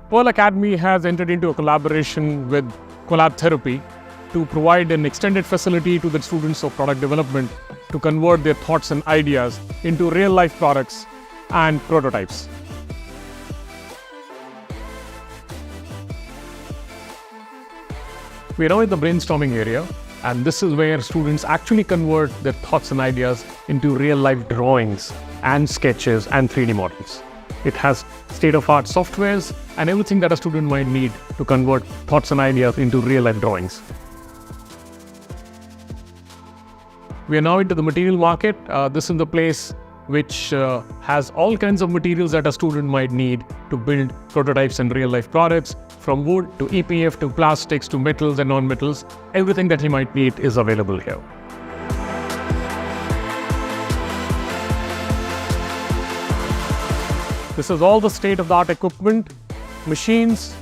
Pearl Academy has entered into a collaboration with Collab Therapy to provide an extended facility to the students of product development to convert their thoughts and ideas into real-life products and prototypes. We are now in the brainstorming area, and this is where students actually convert their thoughts and ideas into real-life drawings and sketches and 3D models. It has state-of-art softwares and everything that a student might need to convert thoughts and ideas into real-life drawings. We are now into the material market. This is the place which has all kinds of materials that a student might need to build prototypes and real-life products, from wood to EPF to plastics to metals and non-metals. Everything that he might need is available here. This is all the state-of-the-art equipment, machines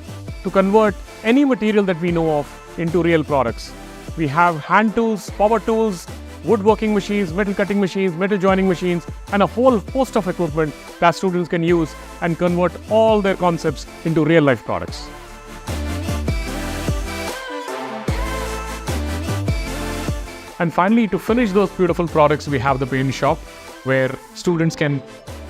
to convert any material that we know of into real products. We have hand tools, power tools, woodworking machines, metal cutting machines, metal joining machines, and a whole host of equipment that students can use and convert all their concepts into real-life products. And finally, to finish those beautiful products, we have the paint shop where students can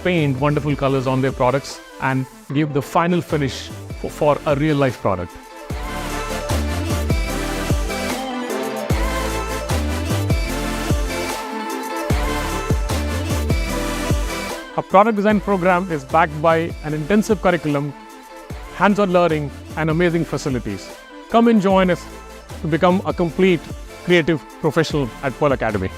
paint wonderful colors on their products and give the final finish for a real-life product. A product design program is backed by an intensive curriculum, hands-on learning, and amazing facilities. Come and join us to become a complete creative professional at Pearl Academy.